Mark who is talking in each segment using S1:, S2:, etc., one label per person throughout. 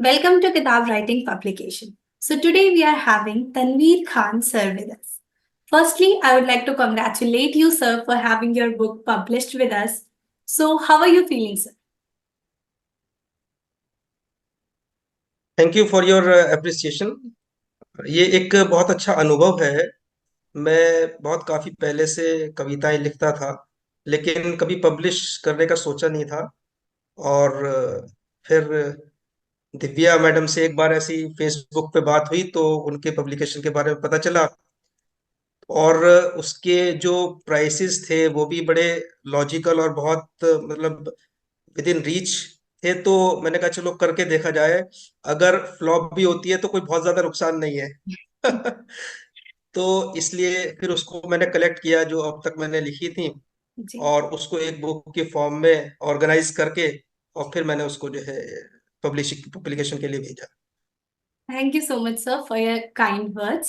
S1: Welcome to Kitab Writing Publication. So today we are having Tanveer Khan sir with us. Firstly, I would like to congratulate you sir for having your book published with us. So how are you feeling sir?
S2: Thank you for your appreciation. ये एक बहुत अच्छा अनुभव है। मैं बहुत काफी पहले से कविताएं लिखता था, लेकिन कभी पब्लिश करने का सोचा नहीं था। और फिर दिव्या मैडम से एक बार ऐसी फेसबुक पे बात हुई तो उनके पब्लिकेशन के बारे में पता चला। और उसके जो प्राइसेस थे वो भी बड़े लॉजिकल और बहुत मतलब विद इन रीच थे। तो मैंने कहा चलो करके देखा जाए, अगर फ्लॉप भी होती है तो कोई बहुत ज्यादा नुकसान नहीं है। तो इसलिए फिर उसको मैंने कलेक्ट किया जो अब तक मैंने लिखी थी,
S1: जी।
S2: और उसको एक बुक के फॉर्म में ऑर्गेनाइज करके और फिर मैंने उसको जो है पब्लिशिंग पब्लिकेशन के लिए भेजा।
S1: Thank you so much sir for your kind words.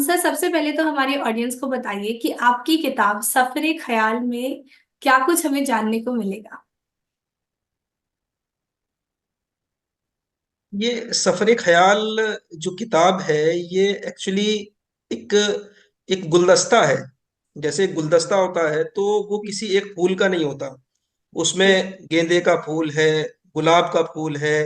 S1: Sir सबसे पहले तो हमारी ऑडियंस को बताइए कि आपकी किताब सफरे ख्याल में क्या कुछ हमें जानने को मिलेगा।
S2: ये सफरे ख्याल जो किताब है, ये एक्चुअली एक एक गुलदस्ता है। जैसे एक गुलदस्ता होता है तो वो किसी एक फूल का नहीं होता। उसमें गेंदे का फूल है, गुलाब का फूल है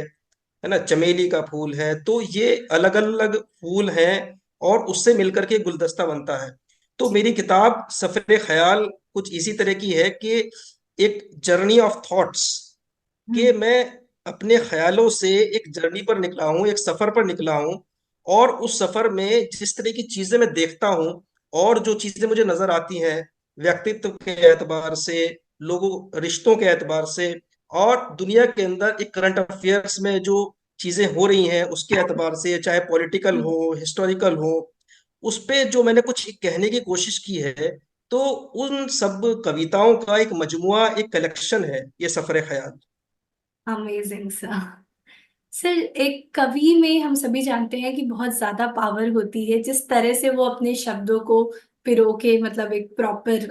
S2: ना, चमेली का फूल है। तो ये अलग अलग फूल हैं और उससे मिलकर के गुलदस्ता बनता है। तो मेरी किताब सफरे ख्याल कुछ इसी तरह की है कि एक जर्नी ऑफ थॉट्स, कि
S1: हम्म।
S2: मैं अपने ख्यालों से एक जर्नी पर निकला हूँ, एक सफर पर निकला हूँ। और उस सफर में जिस तरह की चीजें मैं देखता हूँ और जो चीजें मुझे नजर आती हैं, व्यक्तित्व के एतबार से, लोगों रिश्तों के एतबार से, और दुनिया के अंदर एक करंट अफेयर्स में जो चीजें हो रही हैं उसके एतबार से, चाहे पॉलिटिकल हो, हिस्टोरिकल हो, उस पे जो मैंने कुछ कहने की कोशिश की है। तो उन सब कविताओं का एक मजमुआ, एक कलेक्शन है ये सफर ख्याल।
S1: Amazing sir. सर एक कवि में हम सभी जानते हैं कि बहुत ज्यादा पावर होती है जिस तरह से वो अपने शब्दों को पिरो के मतलब एक प्रॉपर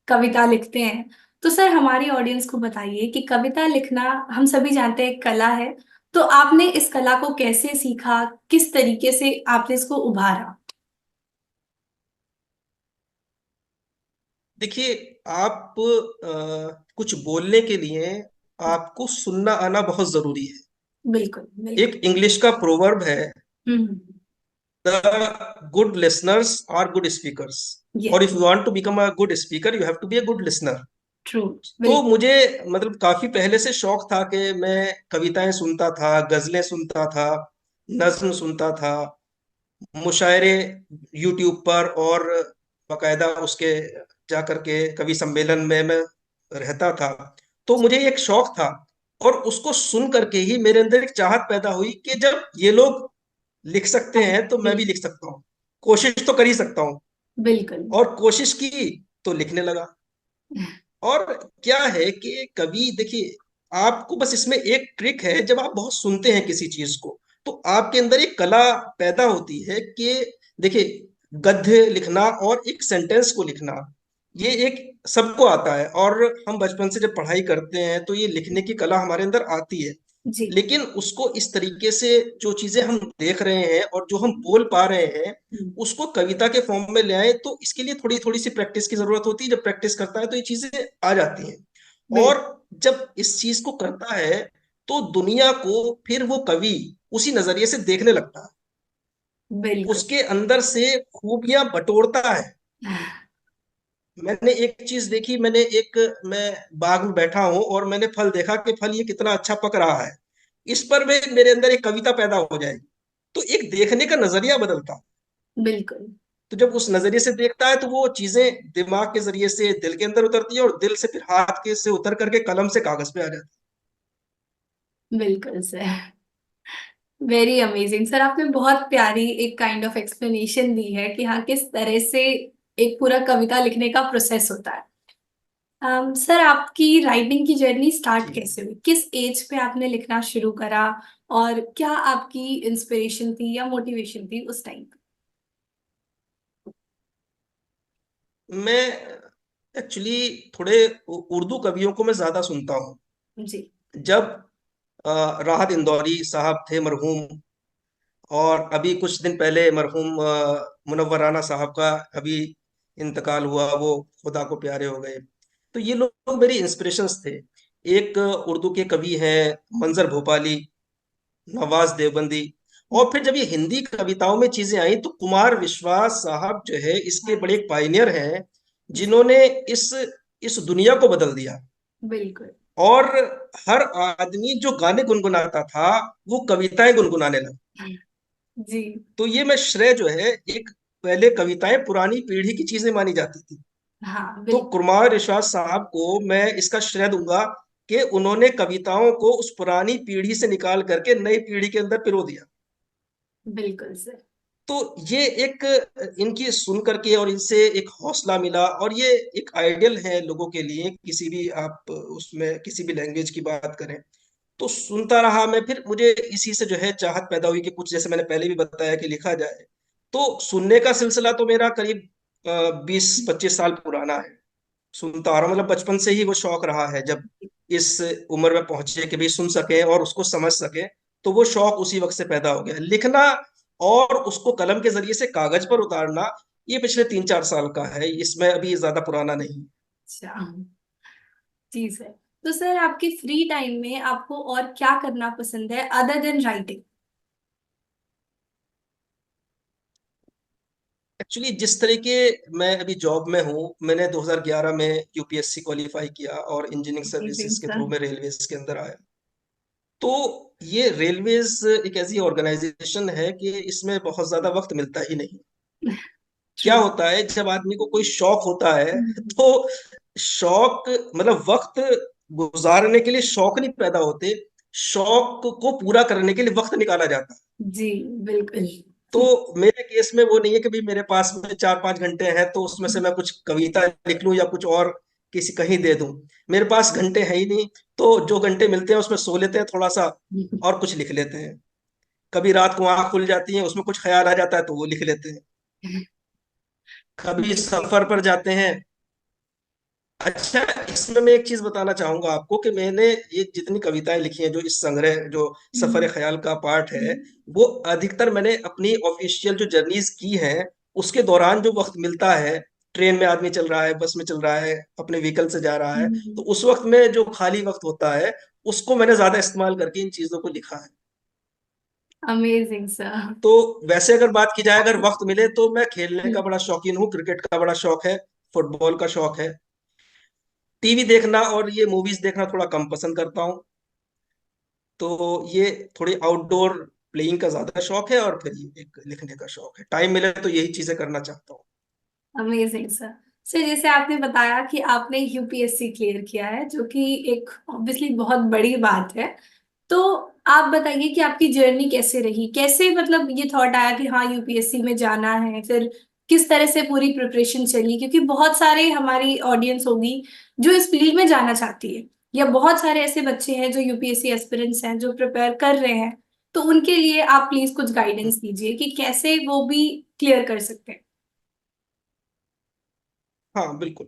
S1: कविता लिखते हैं। तो सर हमारी ऑडियंस को बताइए कि कविता लिखना हम सभी जानते हैं एक कला है। तो आपने इस कला को कैसे सीखा, किस तरीके से आपने इसको उभारा।
S2: देखिए, आप कुछ बोलने के लिए आपको सुनना आना बहुत जरूरी है।
S1: बिल्कुल बिल्कुल।
S2: एक इंग्लिश का प्रोवर्ब है,
S1: hmm.
S2: The good listeners are good speakers, और
S1: yes.
S2: If you want to become a good speaker you have to be a good listener.
S1: True.
S2: तो
S1: बिल्कुल।
S2: मुझे मतलब काफी पहले से शौक था कि मैं कविताएं सुनता था, गजलें सुनता था, नज्म सुनता था, मुशायरे यूट्यूब पर, और बकायदा उसके जा करके कवि सम्मेलन में मैं रहता था। तो मुझे एक शौक था, और उसको सुन करके ही मेरे अंदर एक चाहत पैदा हुई कि जब ये लोग लिख सकते हैं तो मैं भी लिख सकता हूँ, कोशिश तो कर ही सकता हूँ।
S1: बिल्कुल।
S2: और कोशिश की तो लिखने लगा। और क्या है कि कवि देखिए, आपको बस इसमें एक ट्रिक है, जब आप बहुत सुनते हैं किसी चीज को तो आपके अंदर एक कला पैदा होती है कि देखिए, गद्य लिखना और एक सेंटेंस को लिखना, ये एक सबको आता है। और हम बचपन से जब पढ़ाई करते हैं तो ये लिखने की कला हमारे अंदर आती है।
S1: जी।
S2: लेकिन उसको इस तरीके से, जो चीजें हम देख रहे हैं और जो हम बोल पा रहे हैं,
S1: हम्म।
S2: उसको कविता के फॉर्म में ले आए तो इसके लिए थोड़ी थोड़ी सी प्रैक्टिस की जरूरत होती है। जब प्रैक्टिस करता है तो ये चीजें आ जाती हैं।
S1: बिल्कुल।
S2: और जब इस चीज को करता है तो दुनिया को फिर वो कवि उसी नजरिए से देखने लगता है,
S1: बिल्कुल।
S2: उसके अंदर से खूबियां बटोरता है। मैंने एक चीज देखी, मैं बाग में बैठा हूं और मैंने फल देखा कि फल ये कितना अच्छा पक रहा है, इस पर मेरे अंदर एक कविता पैदा हो जाएगी। तो एक देखने का नजरिया बदलता।
S1: बिल्कुल।
S2: तो जब उस नजरिए से देखता है तो वो चीजें दिमाग के जरिए से दिल के अंदर उतरती है, और दिल से फिर हाथ के से उतर करके कलम से कागज पे आ जाती
S1: बिल्कुल सर। वेरी अमेजिंग सर, आपने बहुत प्यारी एक काइंड ऑफ एक्सप्लेनेशन दी है कि हाँ किस तरह से एक पूरा कविता लिखने का प्रोसेस होता है। सर आपकी राइटिंग की जर्नी स्टार्ट
S2: है।
S1: कैसे हुई, किस एज पे आपने लिखना शुरू करा और क्या आपकी इंस्पिरेशन थी या मोटिवेशन थी उस टाइम
S2: मैं एक्चुअली थोड़े उर्दू कवियों को मैं ज्यादा सुनता हूँ।
S1: पे। जी।
S2: जब राहत इंदौरी साहब थे मरहूम, और अभी कुछ दिन पहले मरहूम मुनव्वर राना साहब का अभी इंतकाल हुआ, वो खुदा को प्यारे हो गए। तो ये लोग मेरी इंस्पिरेशंस थे। एक उर्दू के कवि हैं मंजर भोपाली, नवाज देवबंदी। और फिर जब ये हिंदी कविताओं में चीजें आई तो कुमार विश्वास साहब जो है इसके बड़े एक पायनियर हैं,
S1: जी
S2: जिन्होंने इस दुनिया को बदल दिया।
S1: बिल्कुल।
S2: और हर आदमी जो गाने गुनगुनाता था वो कविताएं गुनगुनाने लगा।
S1: जी
S2: तो ये मैं श्रेय जो है, एक पहले कविताएं पुरानी पीढ़ी की चीजें मानी जाती थी,
S1: हाँ
S2: तो
S1: बिल्कुल।
S2: कुमार विश्वास साहब को मैं इसका श्रेय दूंगा कि उन्होंने कविताओं को उस पुरानी पीढ़ी से निकाल करके नई पीढ़ी के अंदर पिरो दिया।
S1: बिल्कुल सर।
S2: तो ये एक इनकी सुन करके और इनसे एक हौसला मिला, और ये एक आइडियल है लोगों के लिए, किसी भी आप उसमें किसी भी लैंग्वेज की बात करें। तो सुनता रहा मैं, फिर मुझे इसी से जो है चाहत पैदा हुई कि कुछ, जैसे मैंने पहले भी बताया, कि लिखा जाए। तो सुनने का सिलसिला तो मेरा करीब 20-25 साल पुराना है। सुनता आ रहा हूं, मतलब बचपन से ही वो शौक रहा है। जब इस उम्र में पहुंचे कि भाई सुन सके और उसको समझ सके, तो वो शौक उसी वक्त से पैदा हो गया। लिखना और उसको कलम के जरिए से कागज पर उतारना, ये पिछले 3-4 साल का है, इसमें अभी ज्यादा पुराना नहीं।
S1: अच्छा। जी सर। तो सर आपके फ्री टाइम में आपको और क्या करना पसंद है अदर देन राइटिंग?
S2: एक्चुअली जिस तरीके मैं अभी जॉब में हूँ, मैंने 2011 में यूपीएससी क्वालिफाई किया और इंजीनियरिंग
S1: अमेजिंग
S2: सर्विसेज के
S1: सर।
S2: थ्रू मैं रेलवेज के अंदर आया। तो ये रेलवेज एक ऐसी ऑर्गेनाइजेशन है कि इसमें बहुत ज्यादा वक्त मिलता ही नहीं। क्या
S1: ट्रू।
S2: होता है, जब आदमी को कोई शौक होता है तो शौक, मतलब वक्त गुजारने के लिए शौक नहीं पैदा होते, शौक को पूरा करने के लिए वक्त निकाला जाता है।
S1: जी बिल्कुल।
S2: तो मेरे केस में वो नहीं है कि भाई मेरे पास में 4-5 घंटे हैं तो उसमें से मैं कुछ कविता लिख लूं या कुछ और किसी कहीं दे दूं। मेरे पास घंटे हैं ही नहीं, तो जो घंटे मिलते हैं उसमें सो लेते हैं थोड़ा सा और कुछ लिख लेते हैं। कभी रात को आंख खुल जाती है, उसमें कुछ ख्याल आ जाता है तो वो लिख लेते हैं। कभी
S1: बिल्कुल।
S2: सफर पर जाते हैं। अच्छा, इसमें मैं एक चीज बताना चाहूंगा आपको कि मैंने ये जितनी कविताएं लिखी हैं, जो इस संग्रह, जो सफर ख्याल का पार्ट है, वो अधिकतर मैंने अपनी ऑफिशियल जो जर्नीज की हैं उसके दौरान जो वक्त मिलता है, ट्रेन में आदमी चल रहा है, बस में चल रहा है, अपने व्हीकल से जा रहा है, तो उस वक्त में जो खाली वक्त होता है उसको मैंने ज्यादा इस्तेमाल करके इन चीजों को लिखा है।
S1: Amazing sir.
S2: तो वैसे अगर बात की जाए, अगर वक्त मिले तो मैं खेलने का बड़ा शौकीन हूँ, क्रिकेट का बड़ा शौक है, फुटबॉल का शौक है। टीवी देखना और ये मूवीज देखना थोड़ा कम पसंद करता हूँ। तो ये थोड़ी आउटडोर प्लेइंग का ज्यादा शौक है, और फिर ये एक लिखने का शौक है। टाइम मिले तो यही चीजें करना चाहता हूँ।
S1: Amazing sir. सर जैसे आपने बताया कि आपने यूपीएससी क्लियर किया है, जो कि एक ऑब्वियसली बहुत बड़ी बात है। तो आप बताइए कि आपकी जर्नी कैसे रही, कैसे मतलब ये थॉट आया कि हाँ यूपीएससी में जाना है, फिर किस तरह से पूरी प्रिपरेशन चली? क्योंकि बहुत सारे हमारी ऑडियंस होगी जो इस फील्ड में जाना चाहती है, या बहुत सारे ऐसे बच्चे हैं जो यूपीएससी एस्पिरेंट्स हैं जो प्रिपेयर कर रहे हैं। तो उनके लिए आप प्लीज कुछ गाइडेंस दीजिए कि कैसे वो भी क्लियर कर सकते हैं।
S2: हाँ बिल्कुल।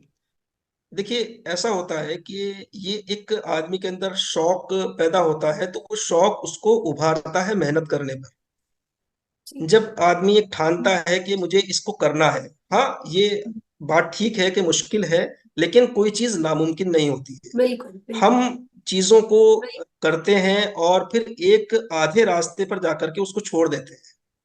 S2: देखिए, ऐसा होता है कि ये एक आदमी के अंदर शौक पैदा होता है तो वो शौक उसको उभारता है मेहनत करने पर।
S1: जी
S2: जब आदमी एक ठानता है कि मुझे इसको करना है, हाँ, ये बात ठीक है कि मुश्किल है, लेकिन कोई चीज नामुमकिन नहीं होती है।
S1: बिल्कुल बिल्कुल।
S2: हम चीजों को करते हैं और फिर एक आधे रास्ते पर जाकर के उसको छोड़ देते हैं।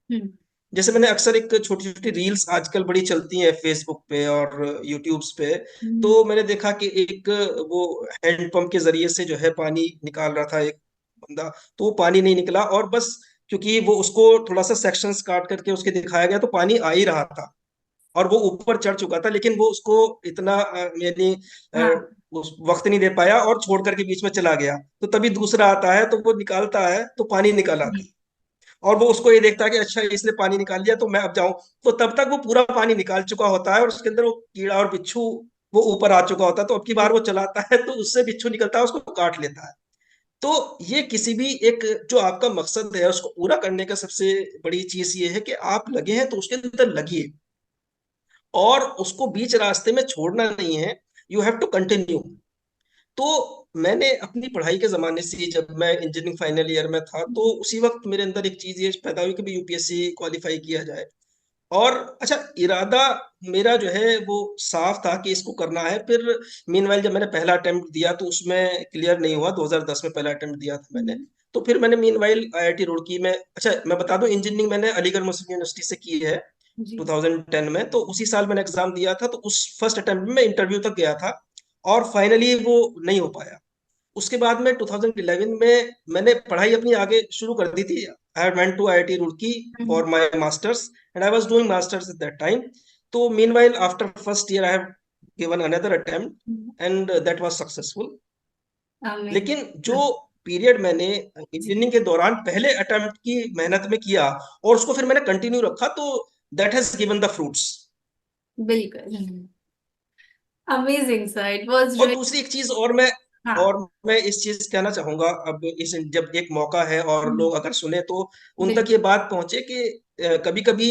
S1: हम्म
S2: जैसे मैंने अक्सर, एक छोटी छोटी रील्स आजकल बड़ी चलती हैं फेसबुक पे और यूट्यूब्स पे,
S1: हम्म
S2: तो मैंने देखा कि एक वो हैंडपंप के जरिए से जो है पानी निकाल रहा था एक बंदा, तो वो पानी नहीं निकला, और बस क्योंकि वो उसको थोड़ा सा सेक्शंस काट करके उसके दिखाया गया तो पानी आ ही रहा था, और वो ऊपर चढ़ चुका था, लेकिन वो उसको इतना यानी
S1: हाँ
S2: उस वक्त नहीं दे पाया और छोड़ करके बीच में चला गया। तो तभी दूसरा आता है तो वो निकालता है तो पानी निकल आता है, और वो उसको ये देखता है कि अच्छा इसने पानी निकाल लिया तो मैं अब जाऊं। तो तब तक वो पूरा पानी निकाल चुका होता है और उसके अंदर वो कीड़ा और बिच्छू वो ऊपर आ चुका होता है, तो अब की बार वो चलाता है तो उससे बिच्छू निकलता है, उसको काट लेता है। तो ये किसी भी एक जो आपका मकसद है उसको पूरा करने का सबसे बड़ी चीज ये है कि आप लगे हैं तो उसके अंदर लगिए, और उसको बीच रास्ते में छोड़ना नहीं है। You have to continue. तो मैंने अपनी पढ़ाई के जमाने से ही, जब मैं इंजीनियरिंग फाइनल ईयर में था, तो उसी वक्त मेरे अंदर एक चीज ये पैदा हुई कि भी यूपीएससी क्वालिफाई किया जाए। और अच्छा, इरादा मेरा जो है वो साफ था कि इसको करना है। फिर मीनवाइल जब मैंने पहला अटेम्प्ट दिया तो उसमें क्लियर नहीं हुआ। 2010 में पहला अटेम्प्ट दिया था मैंने।
S1: हम्म,
S2: तो फिर मैंने मीनवाइल आईआईटी रुड़की में, अच्छा मैं बता दूं, इंजीनियरिंग मैंने अलीगढ़ मुस्लिम यूनिवर्सिटी से की है
S1: जी।
S2: 2010 में। तो उसी साल मैंने एग्जाम दिया था, तो उस फर्स्ट अटेम्प्ट में इंटरव्यू तक गया था और फाइनली वो नहीं हो पाया। उसके बाद में 2011 में मैंने पढ़ाई अपनी आगे शुरू कर दी थी। I went to IIT Roorkee
S1: hmm,
S2: for my masters and I was doing masters at that time. तो meanwhile after first year I have given another attempt and that was successful.
S1: Amazing.
S2: लेकिन जो पीरियड मैंने
S1: जी,
S2: engineering के दौरान पहले attempt की मेहनत में किया और उसको फिर मैंने कंटिन्यू रखा, तो that has given the fruits.
S1: बिल्कुल। अमेजिंग सर, इट वाज
S2: और
S1: रियली।
S2: दूसरी एक चीज और
S1: हाँ।
S2: मैं इस चीज कहना चाहूंगा, अब इस जब एक मौका है और
S1: हम्म,
S2: लोग अगर सुने तो उन तक
S1: बिल्कुल।
S2: ये बात पहुंचे कि कभी कभी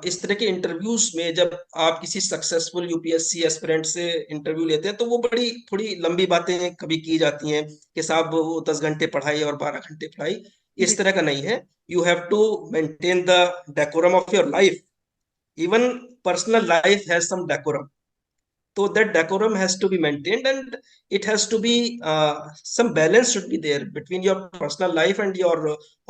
S2: इस तरह के इंटरव्यूज में जब आप किसी सक्सेसफुल यूपीएससी एस्पिरेंट से इंटरव्यू लेते हैं, तो वो बड़ी थोड़ी लंबी बातें कभी की जाती हैं कि साहब वो 10 घंटे पढ़ाई और 12 घंटे पढ़ाई। इस तरह का नहीं है। You have to maintain the decorum of your life. Even personal life has some decorum. So that decorum has to be maintained, and it has to be some balance should be there between your personal life and your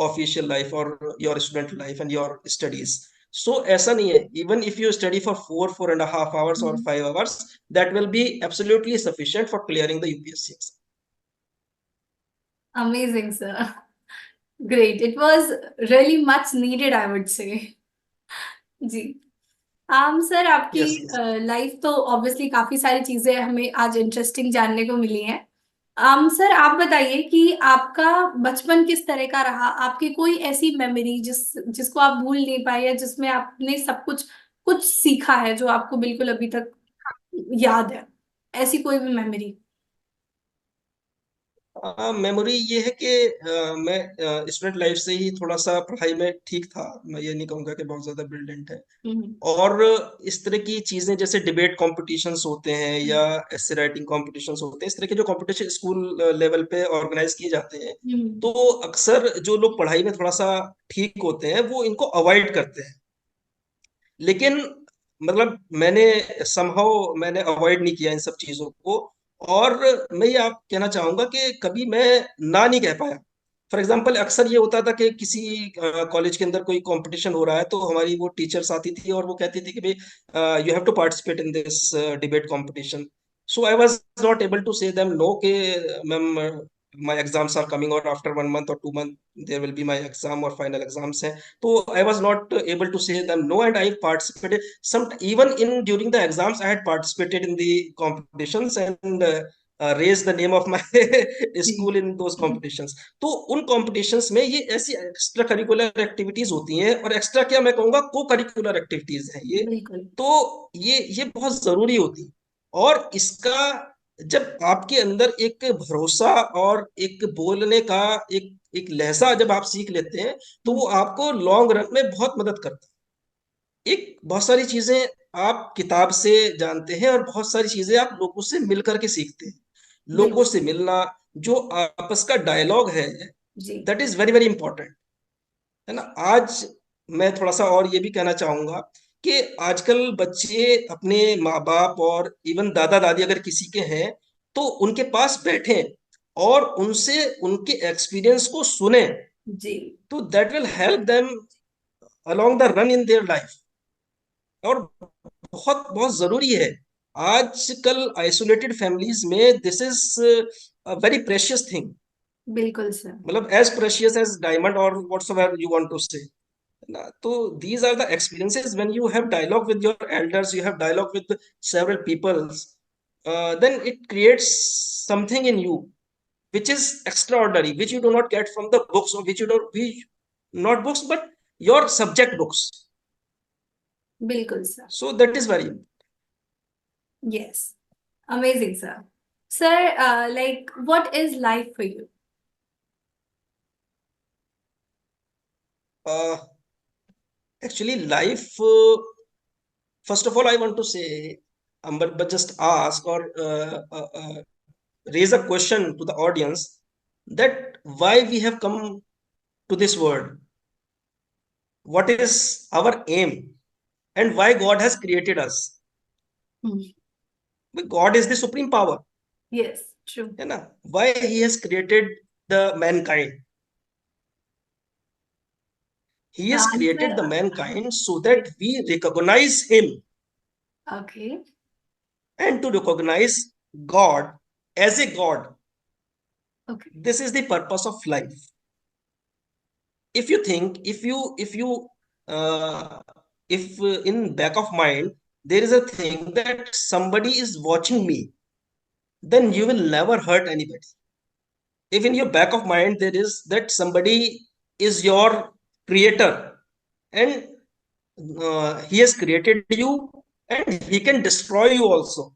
S2: official life or your student life and your studies. So ऐसा नहीं है, even if you study for 4.5 hours or
S1: बिल्कुल।
S2: 5 hours, that will be absolutely sufficient for clearing the UPSC exam.
S1: Amazing sir, great, it was really much needed, I would say. जी। Sir, आपकी
S2: Yes, yes.
S1: Life तो obviously काफी सारी चीजें हमें आज interesting जानने को मिली हैं। सर, आप बताइए कि आपका बचपन किस तरह का रहा, आपकी कोई ऐसी मेमोरी जिसको आप भूल नहीं पाए, या जिसमें आपने सब कुछ कुछ सीखा है जो आपको बिल्कुल अभी तक याद है, ऐसी कोई भी मेमोरी।
S2: मेमोरी ये है कि मैं स्टूडेंट लाइफ से ही थोड़ा सा पढ़ाई में ठीक था। मैं ये नहीं कहूँगा कि बहुत ज्यादा ब्रिलियंट है।
S1: हम्म,
S2: और इस तरह की चीजें जैसे डिबेट कॉम्पिटिशन्स होते हैं या ऐसे राइटिंग कॉम्पिटिशन्स होते हैं, इस तरह के जो कॉम्पिटिशन स्कूल लेवल पे ऑर्गेनाइज किए जाते हैं,
S1: हम्म,
S2: तो अक्सर जो लोग पढ़ाई में थोड़ा सा ठीक होते हैं वो इनको अवॉइड करते हैं। लेकिन मतलब मैंने अवॉइड नहीं किया इन सब चीजों को। और मैं ये आप कहना चाहूंगा कि कभी मैं ना नहीं कह पाया। फॉर एग्जाम्पल, अक्सर ये होता था कि किसी कॉलेज के अंदर कोई कंपटीशन हो रहा है, तो हमारी वो टीचर्स आती थी और वो कहती थी कि भाई you have to participate in this debate competition. So I was not able to say them no के ma'am, my exams are coming, or after 1 month or 2 month there will be my exam or final exams hai. So I was not able to say them no, and I participated some, even in during the exams I had participated in the competitions and raised the name of my
S1: जी,
S2: school in those competitions. तो उन competitions में ये ऐसी extra curricular activities होती हैं, और extra क्या मैं कहूँगा, को करिकुलर एक्टिविटीज हैं ये।
S1: बिल्कुल,
S2: तो ये बहुत जरूरी होती। और इसका जब आपके अंदर एक भरोसा और एक बोलने का एक एक लहजा जब आप सीख लेते हैं, तो वो आपको लॉन्ग रन में बहुत मदद करता है। एक बहुत सारी चीजें आप किताब से जानते हैं और बहुत सारी चीजें आप लोगों से मिल करके सीखते हैं। लोगों
S1: बिल्कुल।
S2: से मिलना, जो आपस का डायलॉग है,
S1: जी,
S2: that is very very important, है ना। आज मैं थोड़ा सा और ये भी कहना चाहूंगा कि आजकल बच्चे अपने माँ बाप और इवन दादा दादी अगर किसी के हैं, तो उनके पास बैठें और उनसे उनके एक्सपीरियंस को सुने,
S1: जी,
S2: तो that will help them along the run in their life. और बहुत बहुत जरूरी है। आजकल आइसोलेटेड फैमिलीज में this is a very precious thing,
S1: बिल्कुल सर।
S2: मतलब एज प्रेशियस एज डायमंड और व्हाटसोएवर यू वांट टू से ना। तो these are the experiences when you have dialogue with your elders, you have dialogue with several peoples, then it creates something in you which is extraordinary, which you do not get from the books, or which you don't we not books but your subject books.
S1: बिल्कुल sir.
S2: So that is very
S1: yes, amazing sir. Sir, like what is life for you?
S2: uh, actually life, first of all I want to say, but just ask or raise a question to the audience that why we have come to this world, what is our aim, and why God has created us. God is the supreme power,
S1: yes true.
S2: है ना? Why He has created the mankind? He
S1: the
S2: has created
S1: answer.
S2: the mankind so that we recognize Him,
S1: okay.
S2: and to recognize God as a God.
S1: Okay.
S2: This is the purpose of life. If you think, uh, if in back of mind there is a thing that somebody is watching me, then you will never hurt anybody. If in your back of mind there is that somebody is your creator, and he has created you, and he can destroy you also,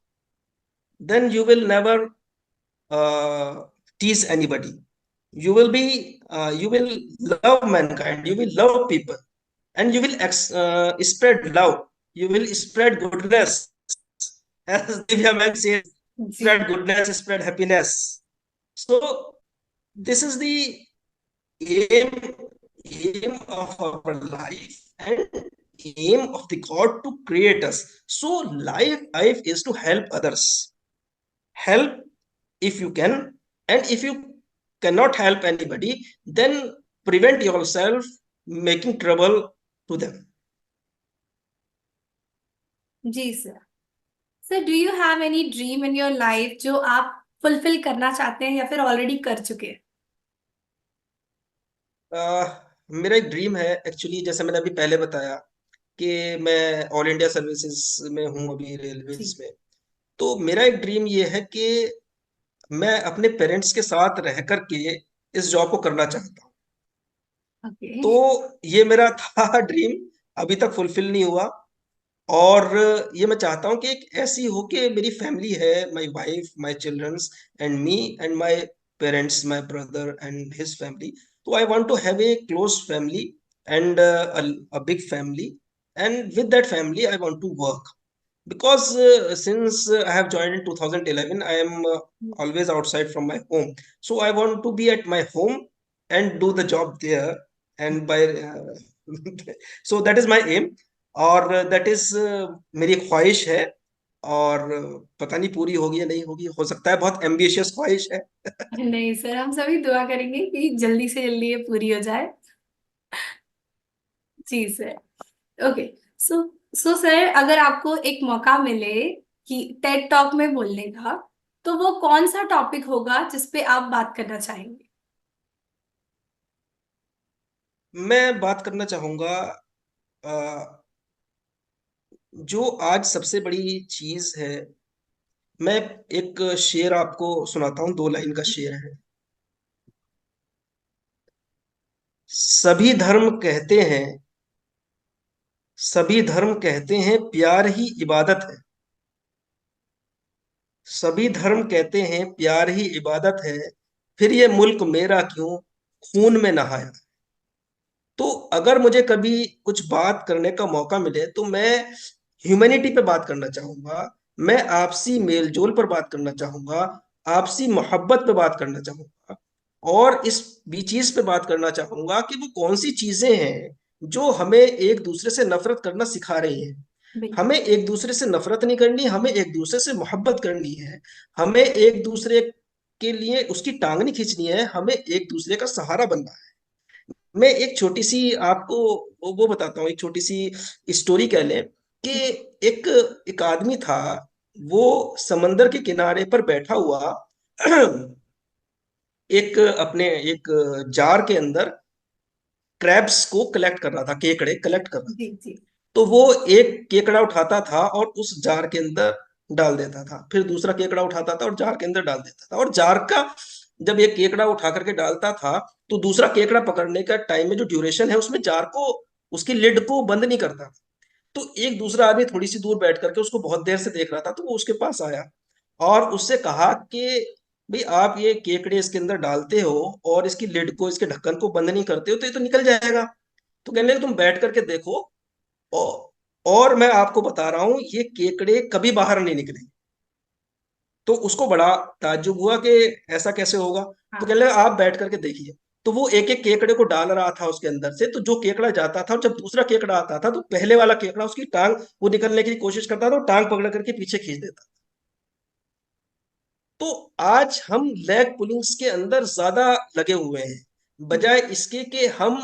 S2: then you will never uh, tease anybody. You will love mankind, you will love people, and you will spread love, you will spread goodness, as Divya ma'am says,
S1: जी.
S2: spread goodness, spread happiness. So this is the aim aim of our life, and aim of the God to create us. So life is to help others. Help if you can, and if you cannot help anybody, then prevent yourself making trouble to them.
S1: जी sir. Sir do you have any dream in your life जो आप fulfil करना चाहते हैं या फिर already कर चुके हैं?
S2: मेरा एक ड्रीम है एक्चुअली, जैसे मैंने अभी पहले बताया कि मैं ऑल इंडिया सर्विसेज में हूँ अभी, रेलवेज
S1: जी.
S2: में। तो मेरा एक ड्रीम ये है कि मैं अपने पेरेंट्स के साथ रह करके इस जॉब को करना चाहता हूँ।
S1: ओके.
S2: तो ये मेरा था ड्रीम, अभी तक फुलफिल नहीं हुआ। और ये मैं चाहता हूँ कि एक ऐसी हो कि मेरी फैमिली है, my wife, my childrens, and me, and my parents, my brother and his family. तो I want to have a close family, and a big family, and with that family I want to work, because since I have joined in 2011, I am always outside from my home. So I want to be at my home and do the job there, and by so that is my aim, और that is मेरी एक ख्वाहिश है। और पता नहीं पूरी होगी या नहीं होगी, हो सकता है, बहुत एम्बिशियस ख्वाहिश है।
S1: नहीं सर, हम सभी दुआ करेंगे कि जल्दी से जल्दी ये पूरी हो जाए. जी सर. ओके. सो सो सर, अगर आपको एक मौका मिले कि टेड टॉक में बोलने का, तो वो कौन सा टॉपिक होगा जिस पे आप बात करना चाहेंगे?
S2: मैं बात करना चाहूंगा, अ, जो आज सबसे बड़ी चीज है। मैं एक शेर आपको सुनाता हूँ, 2 लाइन का शेर है। सभी धर्म कहते हैं, सभी धर्म कहते हैं प्यार ही इबादत है। सभी धर्म कहते हैं प्यार ही इबादत है, फिर ये मुल्क मेरा क्यों खून में नहाया। तो अगर मुझे कभी कुछ बात करने का मौका मिले तो मैं ह्यूमैनिटी पे बात करना चाहूंगा, मैं आपसी मेल जोल पर बात करना चाहूंगा, आपसी मोहब्बत पे बात करना चाहूंगा, और इस भी चीज पे बात करना चाहूंगा कि वो कौन सी चीजें हैं जो हमें एक दूसरे से नफरत करना सिखा रही हैं।
S1: बिल्कुल.
S2: हमें एक दूसरे से नफरत नहीं करनी, हमें एक दूसरे से मोहब्बत करनी है। हमें एक दूसरे के लिए उसकी टांग नहीं खींचनी है, हमें एक दूसरे का सहारा बनना है। मैं एक छोटी सी आपको वो बताता हूँ, एक छोटी सी स्टोरी कह लें कि एक एक आदमी था, वो समंदर के किनारे पर बैठा हुआ एक अपने एक जार के अंदर क्रैब्स को कलेक्ट कर रहा था, केकड़े कलेक्ट कर रहा था।
S1: जी. जी.
S2: तो वो एक केकड़ा उठाता था और उस जार के अंदर डाल देता था, फिर दूसरा केकड़ा उठाता था और जार के अंदर डाल देता था, और जार का जब एक केकड़ा उठा करके डालता था, तो दूसरा केकड़ा पकड़ने का टाइम में जो ड्यूरेशन है उसमें जार को, उसकी लिड को बंद नहीं करता। तो एक दूसरा आदमी थोड़ी सी दूर बैठ करके उसको बहुत देर से देख रहा था, तो वो उसके पास आया और उससे कहा कि भाई आप ये केकड़े इसके अंदर डालते हो और इसकी लिड को, इसके ढक्कन को बंद नहीं करते हो, तो ये तो निकल जाएगा। तो कहने लगे तुम बैठ करके देखो, और मैं आपको बता रहा हूं ये केकड़े कभी बाहर नहीं निकलेंगे। तो उसको बड़ा ताज्जुब हुआ कि ऐसा कैसे होगा। तो
S1: हाँ।
S2: कहने लगा आप बैठ करके देखिए। तो वो एक एक केकड़े को डाल रहा था उसके अंदर से, तो जो केकड़ा जाता था, और जब दूसरा केकड़ा आता था तो पहले वाला केकड़ा उसकी टांग, वो निकलने की कोशिश करता था, तो टांग पकड़ करके पीछे खींच देता। तो आज हम लेग पुलिंग्स के अंदर ज्यादा लगे हुए हैं, बजाय इसके कि हम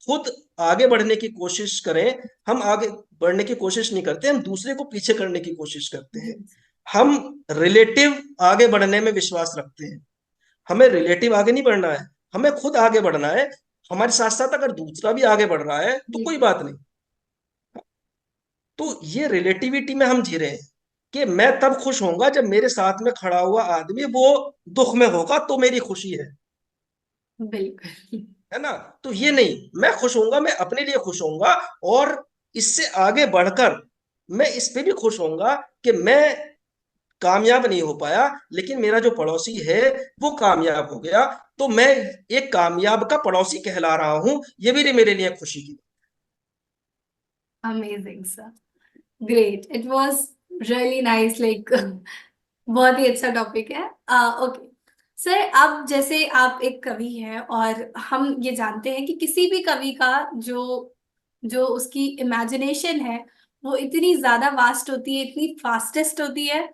S2: खुद आगे बढ़ने की कोशिश करें। हम आगे बढ़ने की कोशिश नहीं करते, हम दूसरे को पीछे करने की कोशिश करते हैं।
S1: Yes.
S2: हम रिलेटिव आगे बढ़ने में विश्वास रखते हैं। हमें रिलेटिव आगे नहीं बढ़ना है, हमें खुद आगे बढ़ना है। हमारे साथ साथ अगर दूसरा भी आगे बढ़ रहा है तो कोई बात नहीं। तो ये रिलेटिविटी में हम जी रहे हैं कि मैं तब खुश होऊंगा जब मेरे साथ में खड़ा हुआ आदमी वो दुख में होगा, तो मेरी खुशी है।
S1: बिल्कुल।
S2: है ना? तो ये नहीं, मैं खुश होऊंगा, मैं अपने लिए खुश होऊंगा। और इससे आगे बढ़कर मैं इस पे भी खुश होऊंगा कि मैं कामयाब नहीं हो पाया, लेकिन मेरा जो पड़ोसी है वो कामयाब हो गया। तो मैं एक कामयाब का पड़ोसी कहला रहा हूं, ये भी मेरे लिए खुशी की।
S1: Amazing sir, great, it was really nice, like बहुत ही अच्छा टॉपिक है। ओके सर, अब जैसे आप एक कवि हैं और हम ये जानते हैं कि किसी भी कवि का जो जो उसकी इमेजिनेशन है वो इतनी ज्यादा वास्ट होती है, इतनी फास्टेस्ट होती है।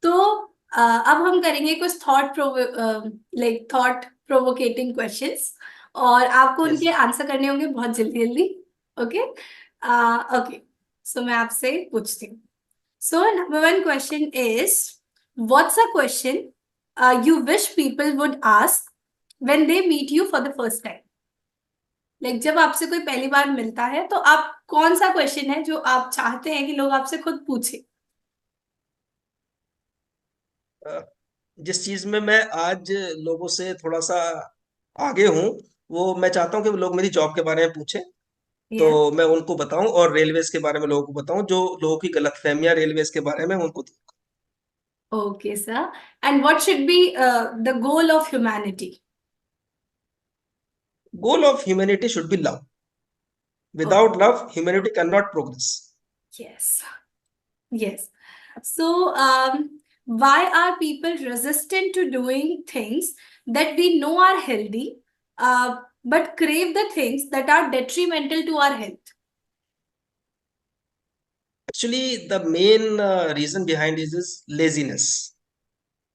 S1: तो अब हम करेंगे कुछ थॉट प्रोवोकेटिंग क्वेश्चंस, और आपको
S2: यस।
S1: उनके आंसर करने होंगे बहुत जल्दी जल्दी। ओके। ओके, सो मैं आपसे पूछती हूँ। So, number one question is, what's a question you wish people would ask when they meet you for the first time? Like जब आपसे कोई पहली बार मिलता है तो आप कौन सा क्वेश्चन है जो आप चाहते हैं कि लोग आपसे खुद पूछे?
S2: जिस चीज में मैं आज लोगों से थोड़ा सा आगे हूँ, वो मैं चाहता हूँ कि लोग मेरी जॉब के बारे में पूछें। तो
S1: Yes.
S2: मैं उनको बताऊं, और रेलवेज के बारे में लोगों को बताऊं, जो लोगों की गलतफहमियां रेलवेज के बारे में उनको।
S1: Okay, sir. And what should be the goal of humanity?
S2: Goal of humanity should be love.
S1: Oh,
S2: without love humanity can not progress.
S1: yes. Yes. So, why are people resistant to doing things that we know are healthy, but crave the things that are detrimental to our health?
S2: Actually, the main reason behind is laziness.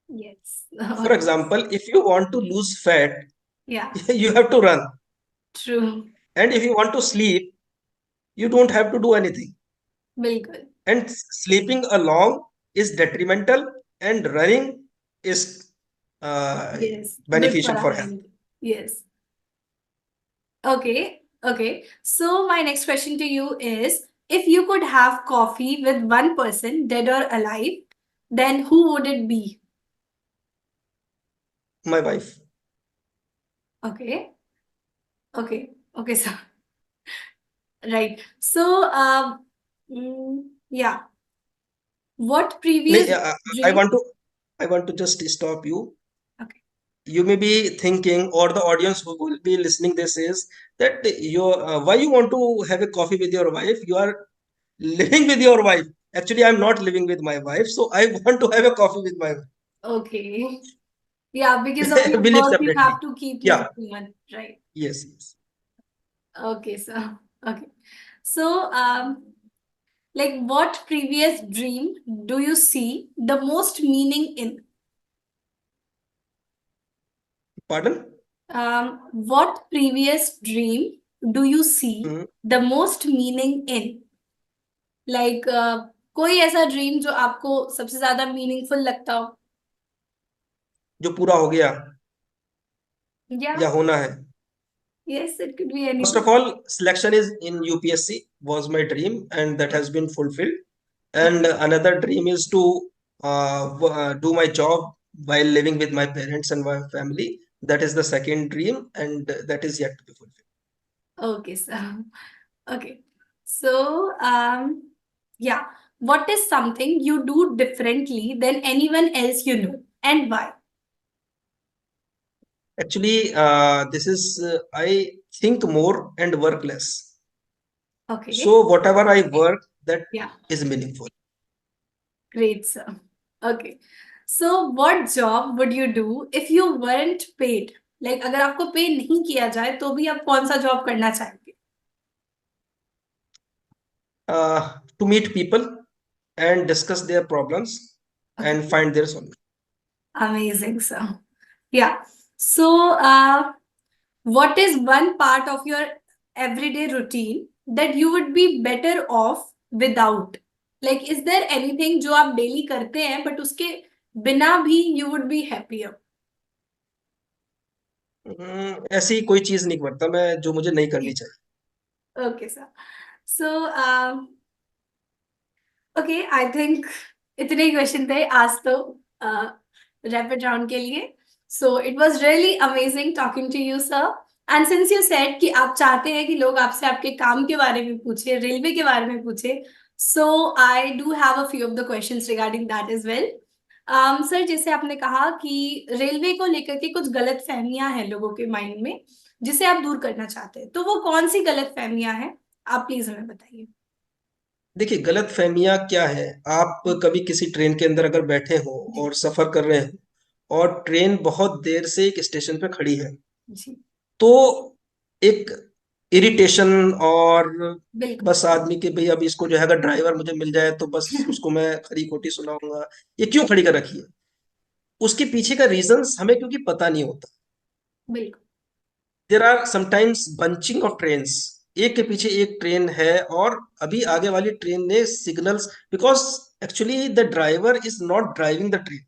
S1: Yes.
S2: For example, if you want to lose fat,
S1: Yeah,
S2: you have to run.
S1: true.
S2: And if you want to sleep, you don't have to do anything.
S1: Bilkul.
S2: And sleeping along is detrimental, and running is
S1: Yes. Good for
S2: beneficial
S1: our
S2: for health.
S1: health. Yes. Okay. Okay. So, my next question to you is, if you could have coffee with one person, dead or alive, then who would it be?
S2: My wife.
S1: Okay. Okay. Okay, sir. Right. So, yeah. What previous
S2: नहीं, I
S1: dream?
S2: want to I want to just stop you.
S1: Okay.
S2: You may be thinking, or the audience who will be listening this is that your why you want to have a coffee with your wife. You are living with your wife. Actually, I'm not living with my wife, so I want to have a coffee with my wife.
S1: Okay. Yeah, because of your
S2: We live
S1: work, you
S2: separately.
S1: have to keep
S2: Yeah.
S1: living one, right?
S2: Yes, yes.
S1: Okay, so okay. So, like, what previous dream do you see the most meaning in?
S2: Pardon?
S1: What previous dream do you see
S2: hmm,
S1: the most meaning in? Like, कोई ऐसा dream जो आपको सबसे ज्यादा meaningful लगता हो?
S2: जो पूरा हो गया
S1: Yeah,
S2: या होना है।
S1: yes, it could be
S2: First of
S1: anything.
S2: all, selection is in UPSC was my dream, and that has been fulfilled. And
S1: Okay.
S2: another dream is to do my job while living with my parents and my family. That is the second dream, and that is yet to be fulfilled.
S1: Okay, so okay. So, yeah. What is something you do differently than anyone else you know, and why?
S2: Actually, this is I think more and work less.
S1: Okay.
S2: So whatever I work, that
S1: Yeah,
S2: is meaningful.
S1: great, sir. Okay. So what job would you do if you weren't paid? Like अगर आपको पे नहीं किया जाए तो भी आप कौन सा जॉब करना चाहेंगे?
S2: To meet people and discuss their problems and
S1: Okay,
S2: find their solution.
S1: amazing, sir. Yeah. So, what is one part of your everyday routine that you would be better off without? Like, is there anything जो आप daily करते हैं but उसके बिना भी you would be happier?
S2: ऐसी कोई चीज नहीं करता मैं जो मुझे नहीं करनी चाहिए।
S1: Okay, sir. So, okay I think इतने ही क्वेश्चन थे आज तो रैपिड राउंड के लिए। So it was really amazing talking to you sir. And since you said कि आप चाहते हैं कि लोग आपसे आपके काम के बारे में पूछे, रेलवे के बारे में पूछे, so I do have a few of the questions regarding that is well. Sir जैसे आपने कहा कि रेलवे को लेकर के कुछ गलत फहमियां हैं लोगों के माइंड में जिसे आप दूर करना चाहते हैं, तो वो कौन सी गलत फहमियां हैं, आप प्लीज हमें बताइए।
S2: देखिए, गलत फहमियां क्या है। आप कभी किसी ट्रेन के अंदर अगर बैठे हो
S1: जी
S2: और सफर कर रहे हो और ट्रेन बहुत देर से एक स्टेशन पे खड़ी है,
S1: जी
S2: तो एक इरिटेशन और
S1: बिल्कुल।
S2: बस आदमी के भाई अब इसको जो है अगर ड्राइवर मुझे मिल जाए तो बस उसको मैं खरी खोटी सुनाऊंगा, ये क्यों खड़ी कर रखी है। उसके पीछे का रीजंस हमें क्योंकि पता नहीं होता।
S1: बिल्कुल।
S2: There are sometimes bunching of trains, एक के पीछे एक ट्रेन है और अभी आगे वाली ट्रेन ने signals, because actually the driver is not driving the train.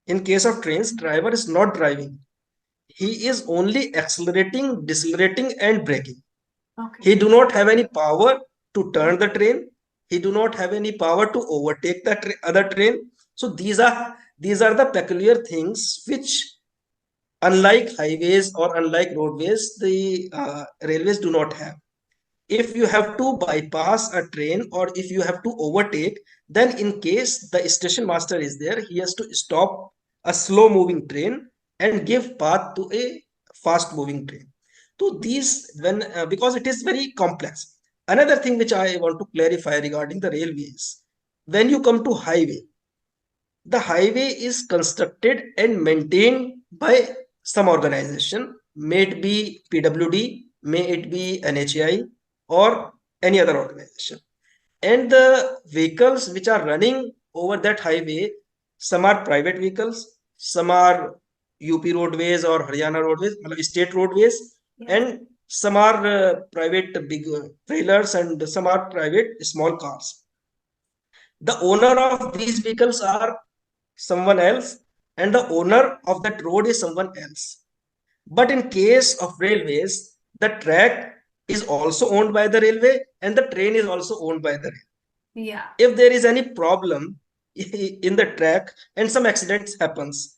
S2: In case of trains driver is not driving, he is only accelerating, decelerating and braking.
S1: Okay.
S2: He do not have any power to turn the train. He do not have any power to overtake the other train. So these are the peculiar things which, unlike highways or unlike roadways, the railways do not have. If you have to bypass a train or if you have to overtake, then in case the station master is there, he has to stop a slow moving train and give path to a fast moving train. So these, when because it is very complex. Another thing which I want to clarify regarding the railways, when you come to highway, the highway is constructed and maintained by some organization, may it be PWD, may it be NHAI, or any other organization. And the vehicles which are running over that highway, some are private vehicles, some are UP roadways or Haryana roadways, state roadways,
S1: Yes.
S2: and some are private big trailers and some are private small cars. The owner of these vehicles are someone else and the owner of that road is someone else. But in case of railways, the track is also owned by the railway and the train is also owned by the railway.
S1: Yeah.
S2: If there is any problem in the track and some accidents happens,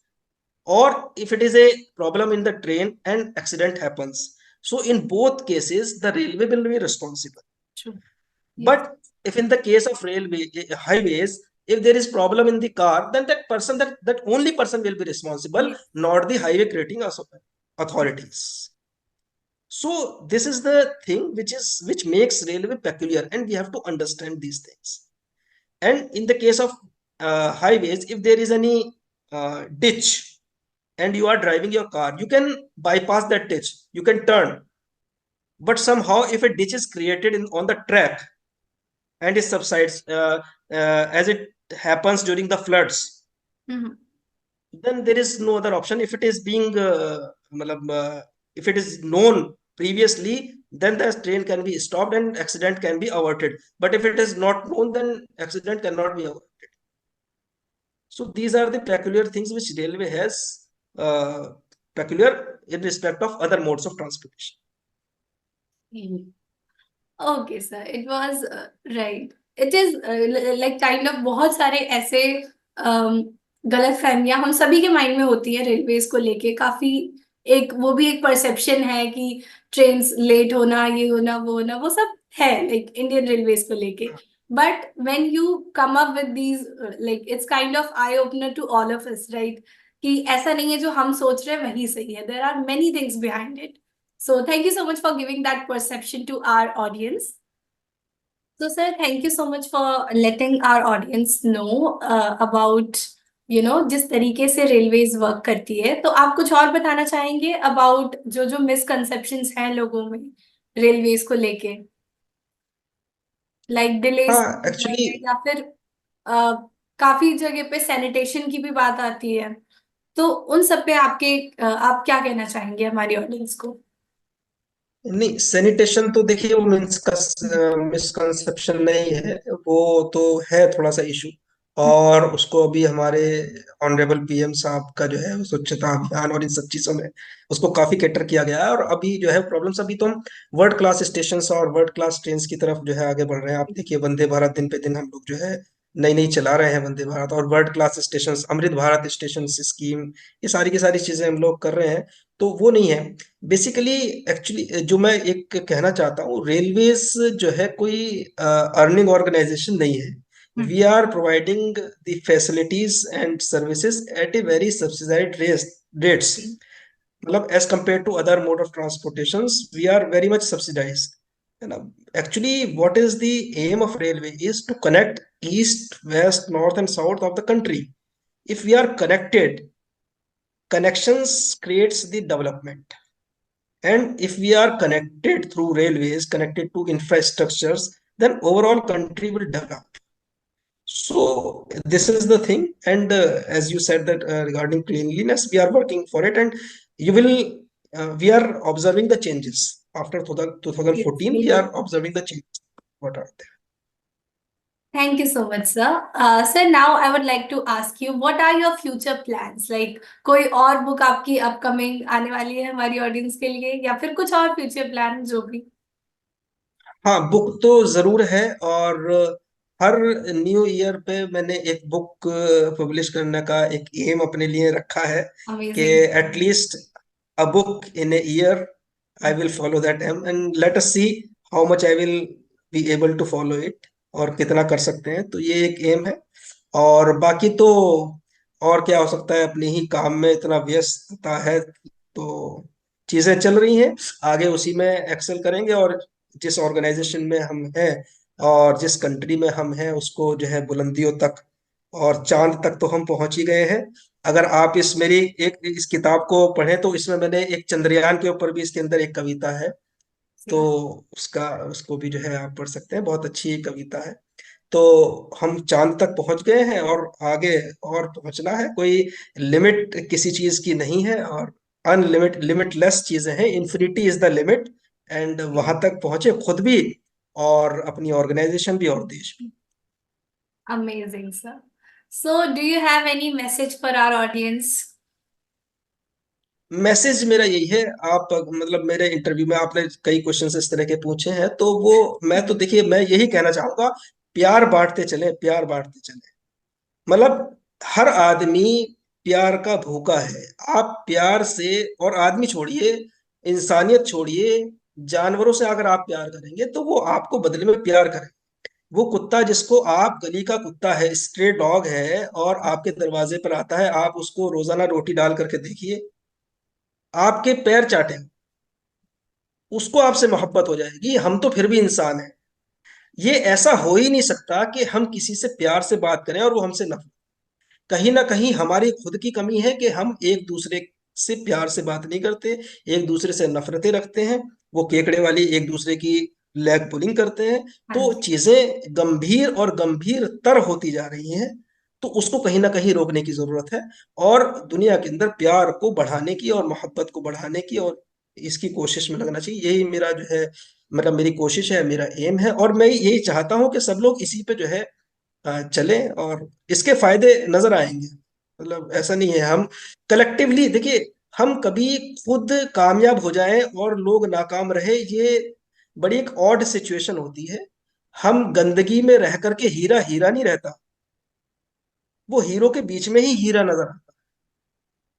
S2: or if it is a problem in the train and accident happens, so in both cases the railway will be responsible.
S1: True. Yes.
S2: But if in the case of railway highways, if there is problem in the car, then that only person will be responsible,
S1: Yes.
S2: not the highway creating authorities. So this is the thing which makes railway peculiar, and we have to understand these things. And in the case of highways, if there is any ditch and you are driving your car, you can bypass that ditch, you can turn. But somehow, if a ditch is created on the track and it subsides as it happens during the floods,
S1: Mhm.
S2: then there is no other option. If it is being if it is known previously, then the train can be stopped and accident can be averted. But if it is not known, then accident cannot be averted. So these are the peculiar things which railway has, uh, peculiar in respect of other modes of transportation.
S1: Okay sir, it was right. It is like kind of बहुत सारे ऐसे गलत फहमियां हम सभी के mind में होती है रेलवेज को लेके काफी। एक वो भी एक परसेप्शन है कि ट्रेन्स लेट होना, ये होना, वो होना, वो सब है लाइक इंडियन रेलवेज को लेके। But when you come up with these, like it's kind of eye opener to all of us, right? कि ऐसा नहीं है जो हम सोच रहे हैं वही सही है, there are many things behind it. So thank you so much for giving that perception to our audience. So, sir, thank you so much for letting our audience know about जिस तरीके से रेलवेज वर्क करती है। तो आप कुछ और बताना चाहेंगे अबाउट जो जो मिसकंसेप्शंस हैं लोगों में रेलवेज को लेके, लाइक डिलेस
S2: हाँ एक्चुअली,
S1: या फिर अ, काफी जगह पे सैनिटेशन की भी बात आती है। तो उन सब पे आप क्या कहना चाहेंगे हमारी ऑडियंस को?
S2: नहीं सैनिटेशन तो देखिए वो मिसकंसेप्शन नहीं है, वो तो है थोड़ा सा इशू। और उसको अभी हमारे ऑनरेबल पीएम साहब का जो है वो स्वच्छता अभियान और इन सब चीजों में उसको काफी कैटर किया गया है। और अभी जो है प्रॉब्लम्स, अभी तो हम वर्ल्ड क्लास स्टेशन और वर्ल्ड क्लास ट्रेन की तरफ जो है आगे बढ़ रहे हैं। आप देखिए वंदे भारत दिन पे दिन हम लोग जो है नई नई चला रहे हैं वंदे भारत, और world class station, Amrit Bharat station scheme, ये सारी की सारी चीजें हम लोग कर रहे हैं। तो वो नहीं है बेसिकली। एक्चुअली जो मैं एक कहना चाहता हूँ, रेलवेज जो है कोई अर्निंग ऑर्गेनाइजेशन नहीं है। We are providing the facilities and services at a very subsidised rates. मतलब as compare to other mode of transportation we are very much subsidised, है ना। Actually what is the aim of railway is to connect east west north and south of the country. if we are connected, connections creates the development. And if we are connected through railways, connected to infrastructures, then overall country will develop. So this is the thing. And as you said that regarding cleanliness, we are working for it, and you will. We are observing the changes after
S1: Yes,
S2: 2014. We are
S1: बिल्कुल।
S2: observing the changes. What are they?
S1: Thank you so much, sir. Sir, now I would like to ask you, what are your future plans? Like, कोई और book आपकी upcoming आने वाली है हमारी audience के लिए, या फिर कुछ और फ्यूचर प्लान जो भी?
S2: हाँ बुक तो जरूर है। और हर न्यू ईयर पे मैंने एक बुक पब्लिश करने का एक एम अपने लिए रखा है कि
S1: amazing.
S2: At least a book in a year. I will follow that aim and let us see how much I will be able to follow it, और कितना कर सकते हैं। तो ये एक एम है। और बाकी तो और क्या हो सकता है, अपने ही काम में इतना व्यस्तता है, तो चीजें चल रही हैं। आगे उसी में एक्सेल करेंगे। और जिस ऑर्गेनाइजेशन में हम हैं और जिस कंट्री में हम हैं उसको जो है बुलंदियों तक और चांद तक तो हम पहुंच ही गए हैं। अगर आप इस मेरी एक इस किताब को पढ़ें तो इसमें मैंने एक चंद्रयान के ऊपर भी, इसके अंदर एक कविता है, तो उसका उसको भी जो है आप पढ़ सकते हैं, बहुत अच्छी कविता है। तो हम चांद तक पहुंच गए हैं और आगे और पहुंचना है। कोई लिमिट किसी चीज की नहीं है, और लिमिटलेस चीजें हैं, infinity is the limit. And वहां तक पहुंचे खुद भी, और अपनी ऑर्गेनाइजेशन भी और देश भी।
S1: Amazing sir. So do you have any message for our audience?
S2: Message मेरा यही है। आप मतलब मेरे इंटरव्यू में आपने कई क्वेश्चंस इस तरह के पूछे हैं, तो वो मैं तो देखिए मैं यही कहना चाहूंगा, प्यार बांटते चले, प्यार बांटते चले। मतलब हर आदमी प्यार का भूखा है। आप प्यार से, और आदमी छोड़िए, इंसानियत छोड़िए, जानवरों से अगर आप प्यार करेंगे तो वो आपको बदले में प्यार करें। वो कुत्ता जिसको आप, गली का कुत्ता है, स्ट्रे डॉग है, और आपके दरवाजे पर आता है, आप उसको रोजाना रोटी डाल करके देखिए, आपके पैर चाटे, उसको आपसे मोहब्बत हो जाएगी। हम तो फिर भी इंसान हैं। ये ऐसा हो ही नहीं सकता कि हम किसी से प्यार से बात करें और वो हमसे नफरत। कहीं ना कहीं हमारी खुद की कमी है कि हम एक दूसरे से प्यार से बात नहीं करते, एक दूसरे से नफरतें रखते हैं। वो केकड़े वाली एक दूसरे की लेग पुलिंग करते हैं।
S1: हाँ
S2: तो
S1: जी।
S2: चीजें गंभीर और गंभीर तर होती जा रही हैं। तो उसको कहीं ना कहीं रोकने की जरूरत है, और दुनिया के अंदर प्यार को बढ़ाने की और मोहब्बत को बढ़ाने की, और इसकी कोशिश में लगना चाहिए। यही मेरा जो है, मतलब मेरी कोशिश है, मेरा एम है। और मैं यही चाहता हूं कि सब लोग इसी पे जो है चले, और इसके फायदे नजर आएंगे। मतलब ऐसा नहीं है, हम कलेक्टिवली देखिए, हम कभी खुद कामयाब हो जाएं और लोग नाकाम रहे, ये बड़ी एक ऑड सिचुएशन होती है। हम गंदगी में रह करके हीरा हीरा नहीं रहता, वो हीरो के बीच में ही हीरा नजर आता।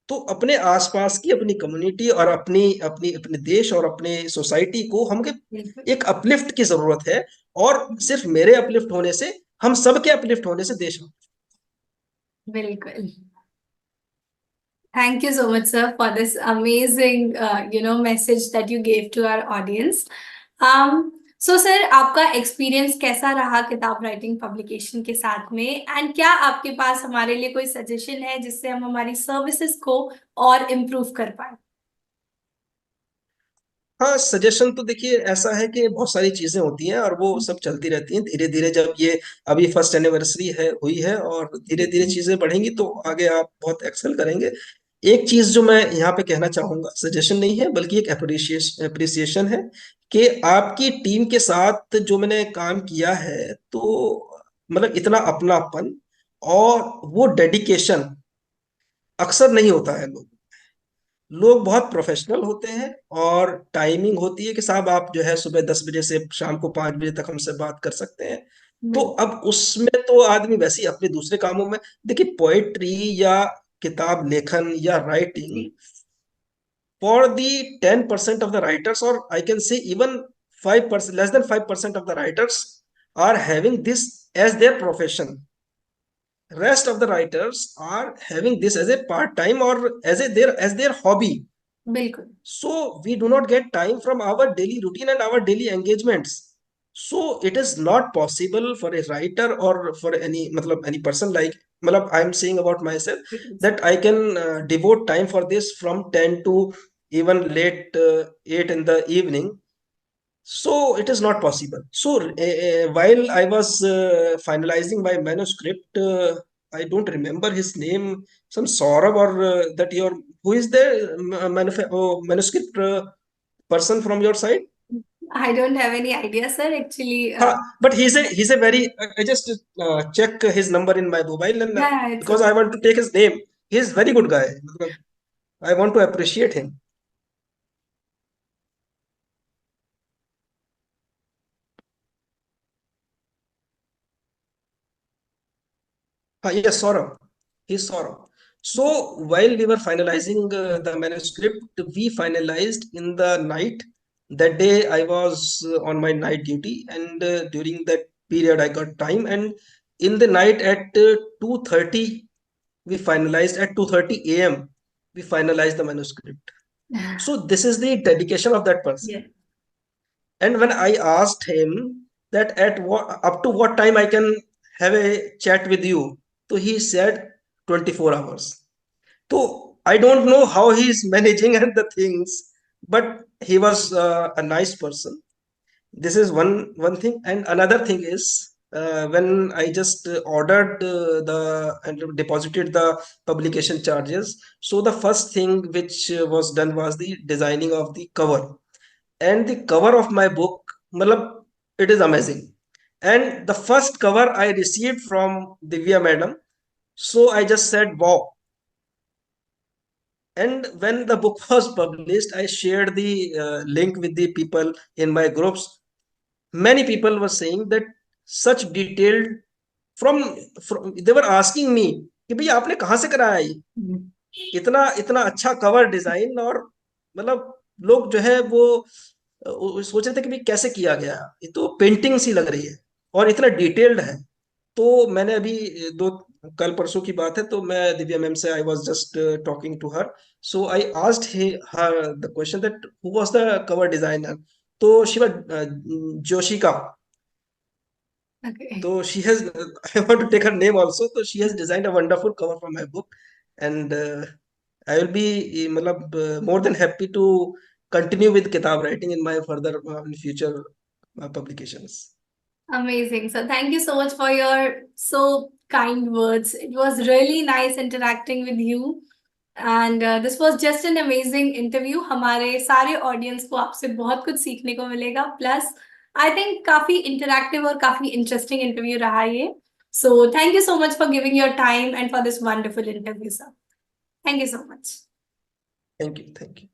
S2: तो अपने आसपास की अपनी कम्युनिटी और अपनी अपनी अपने देश और अपने सोसाइटी को हम
S1: बिल्कुल।
S2: एक अपलिफ्ट की जरूरत है। और सिर्फ मेरे अपलिफ्ट होने से, हम सबके अपलिफ्ट होने से देश।
S1: बिल्कुल। Thank you so much, sir, for this amazing, message that you gave to our audience. So sir, आपका एक्सपीरियंस कैसा रहा किताब राइटिंग पब्लिकेशन के साथ में, एंड क्या आपके पास हमारे लिए कोई सजेशन है जिससे हम हमारी सर्विसेज को और इम्प्रूव कर पाए?
S2: हाँ, सजेशन तो देखिए ऐसा है कि बहुत सारी चीजें होती हैं और वो सब चलती रहती हैं धीरे धीरे। जब ये अभी फर्स्ट एनिवर्सरी है हुई है और धीरे धीरे चीजें बढ़ेंगी तो आगे आप बहुत एक्सेल करेंगे। एक चीज जो मैं यहाँ पे कहना चाहूंगा, सजेशन नहीं है बल्कि एक अप्रिसिएशन है, कि आपकी टीम के साथ जो मैंने काम किया है, तो मतलब इतना अपनापन और वो डेडिकेशन अक्सर नहीं होता है। लोग बहुत प्रोफेशनल होते हैं और टाइमिंग होती है कि साहब आप जो है सुबह 10 बजे से शाम को 5 बजे तक हमसे बात कर सकते हैं। तो
S1: बिल्कुल।
S2: अब उसमें तो आदमी वैसे ही अपने दूसरे कामों में, देखिए पोएट्री या किताब लेखन या राइटिंग,
S1: जी।
S2: For the 10% of the writers, और I can say even 5%, less than 5% of the writers are having this as their profession. Rest of the writers are having this as a part time or as their hobby.
S1: बिल्कुल।
S2: So we do not get time from our daily routine and our daily engagements. So it is not possible for a writer or for any matlab any person like, matlab I am saying about myself, that I can devote time for this from 10 to even late 8 in the evening. So it is not possible. So while I was finalizing my manuscript, I don't remember his name, some Saurabh or that your, who is the manuscript person from your side?
S1: I don't have any idea, sir. Actually,
S2: But he's a very, I just check his number in my mobile, and
S1: yeah, it's
S2: because
S1: okay.
S2: I want to take his name. He's very good guy. I want to appreciate him. Yes, Saurabh. He's Saurabh. So while we were finalizing the manuscript, we finalized in the night. That day I was on my night duty, and during that period I got time. And in the night at 2:30, we finalized at 2:30 a.m. We finalized the manuscript. So this is the dedication of that person.
S1: Yeah.
S2: And when I asked him that at what, up to what time I can have a chat with you, so he said 24 hours. So I don't know how he is managing and the things, but he was a nice person. This is one thing, and another thing is when I just ordered the and deposited the publication charges. So the first thing which was done was the designing of the cover, and the cover of my book, matlab, it is amazing. And the first cover I received from Divya madam, so I just said wow. And when the book was published, I shared the link with the people in my groups. Many people were saying that such detailed, from they were asking me कि भैया आपने कहाँ से कराया ये, इतना इतना अच्छा कवर डिजाइन, और मतलब लोग जो है वो सोच रहे थे कि भाई कैसे किया गया, ये तो पेंटिंग सी लग रही है और इतना डिटेल्ड है। तो मैंने अभी दो कल परसों की बात है, तो मैं दिव्या मैम से I was just talking to her. So I asked her the question that who was the cover designer. तो Shiva Joshika,
S1: Okay.
S2: so she has, I want to take her name also. So she has designed a wonderful cover for my book, and I will be matlab, more than happy to continue with kitab writing in my further in future publications.
S1: Amazing. So thank you so much for your so kind words. It was really nice interacting with you. And this was just an amazing interview. हमारे सारे audience को आपसे बहुत कुछ सीखने को मिलेगा, plus I think काफी इंटरैक्टिव और काफी इंटरेस्टिंग इंटरव्यू रहा ये। So thank you so much for giving your time and for this wonderful interview, sir. Thank you so much.
S2: Thank you. Thank you.